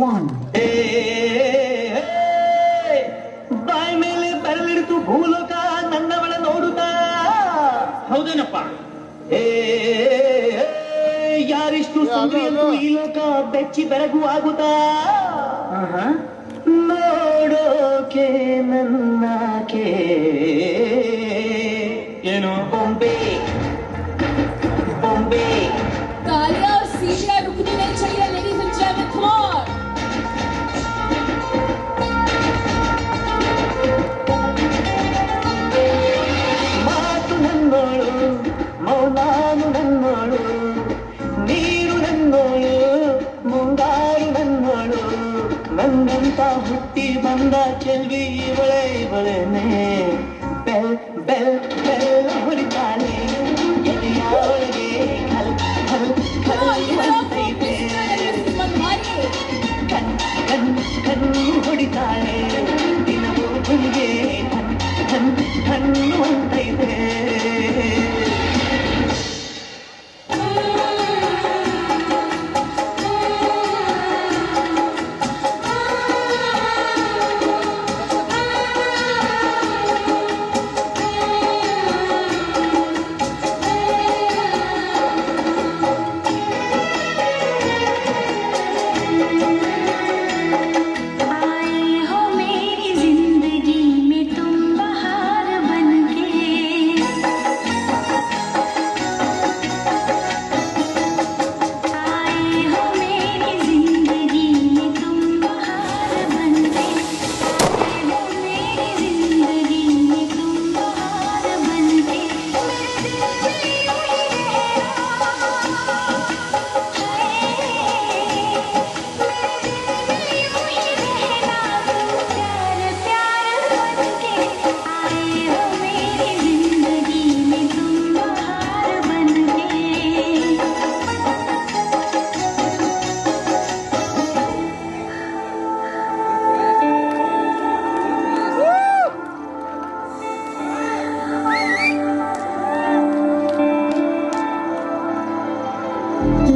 One. ಬಾಯಿ ಮೇಲೆ ಬರಲಿಡ್ತು ಭೂಲೋಕ ನನ್ನವಳ ನೋಡುತ್ತಾ. ಹೌದೇನಪ್ಪ? ಯಾರಿಷ್ಟು ಸುಂದರಿಯಂತೂ ಈ ಲೋಕ ಬೆಚ್ಚಿ ಬೆರಗು ಆಗುತ್ತಾ. ನೋಡೋಕೆ ನನ್ನಕೆ ಏನು? बॉम्बे बॉम्बे तालियां और सीटियां रुकनी नहीं चाहिए ladies and gentleman, come on. ಮಾತು ನನ್ನೋಳು, ಮೌನಾನು ನನ್ನೋಳು, ನೀರು ನನ್ನೋಳು, ಮುಂಗಾರು ನನ್ನೋಳು, ನನ್ನಂತ ಹುಟ್ಟಿ ಬಂದ ಚೆಲ್ವಿ ಇವಳೆ ಇವಳೇನೆ. ಬೆಲ್ ಬೆಲ್ ಬೆಲ್ ಹೊಡಿತಾಳೆ ಎದೆಯ ಒಳಗೆ ಖಲ್ ಖಲ್ Come on, give it up for ಖಲ್ Mr. and Mrs. Mandhari. ಕಣ್ ಕಣ್ ಕಣ್ಣು ಹೊಡಿತಾಳೆ ದಿನವೂ ಹುಲಿಗೆ ಕಣ್ ಕಣ್ ಕಣ್ಣು ಅಂತೈತೆ.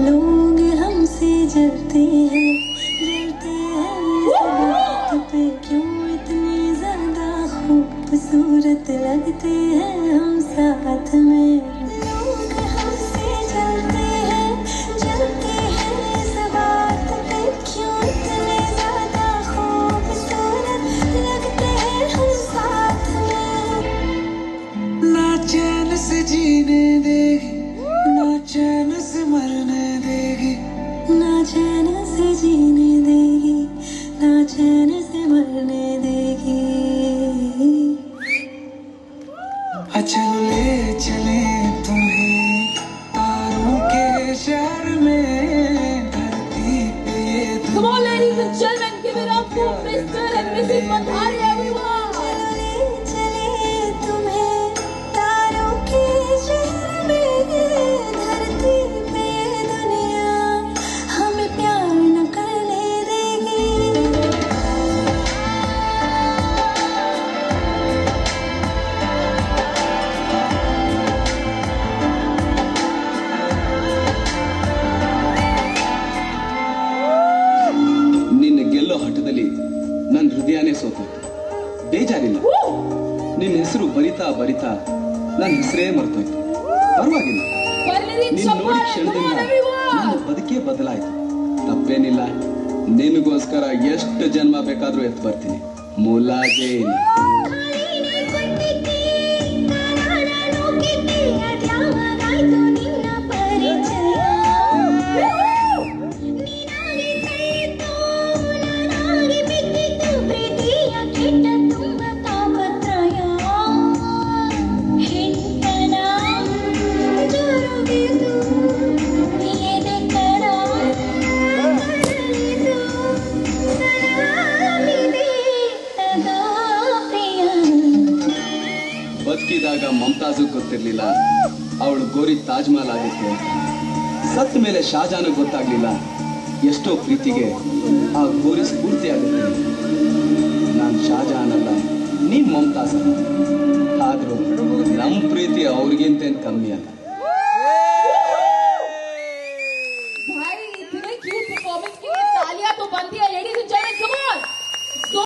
लोग हमसे जलते हैं बात पे, क्यों इतने ज्यादा खूबसूरत लगते हैं हम साथ में. लोग हमसे जलते हैं इस बात पे, क्यों इतने ज्यादा खूबसूरत लगते हैं हम साथ में. ना चैन से जीने देगी, ना चैन से मरने देगी, ना चैन से जीने देगी, ना चैन से मरने देगी. चल ले चले तुम्हें तारों के शहर में, धरती पे ये Come on, ladies and gentlemen, give it up for Mr. and Mrs. Mandhari, everyone. चले चले तुम्हें तारों के शहर में, धरती पे दुनिया हमें प्यार न करने देगी. ನಿನ್ನ ಗೆಲ್ಲೋ ಹಠದಲ್ಲಿ ನನ್ನ ಹೃದಯನೇ ಸೋತೋಯ್ತು. ಬೇಜಾರಿಲ್ಲ, ನಿನ್ನ ಹೆಸರು ಬರಿತಾ ಬರಿತಾ ನನ್ನ ಹೆಸರೇ ಮರ್ತೋಯ್ತು. ಪರವಾಗಿಲ್ಲ, Finally, ನಿನ್ನ ನೋಡಿ Chappan, come ಕ್ಷಣದಿಂದ on, everyone. ನನ್ನ ಬದುಕೇ ಬದಲಾಯ್ತು. ತಪ್ಪೇನಿಲ್ಲ, ನಿನಗೋಸ್ಕರ ಎಷ್ಟು ಜನ್ಮ ಬೇಕಾದ್ರೂ ಎತ್ತು ಬರ್ತೀನಿ. ಮುಲಾಜೇ ಇಲ್ಲ. ಬದುಕಿದಾಗ ಮಮತಾಜು ಗೊತ್ತಿರ್ಲಿಲ್ಲ ಅವಳು ಗೋರಿ ತಾಜ್ ಮಹಲ್ ಆಗಿತ್ತು ಅಂತ. ಸತ್ತ ಮೇಲೆ ಶಾಜಾನು ಗೊತ್ತಾಗ್ಲಿಲ್ಲ ಎಷ್ಟೋ ಪ್ರೀತಿಗೆ ಆ ಗೋರಿ ಸ್ಫೂರ್ತಿ ಆಗುತ್ತೆ. ನಾನು ಶಾಜಹಾನ್ ಅಲ್ಲ, ನೀನ್ ಮಮತಾಜ್ ಅಲ್ಲ. ಆದ್ರೂ ನಮ್ ಪ್ರೀತಿ ಅವ್ರಿಗಿಂತೇನು ಕಮ್ಮಿ ಅಲ್ಲ.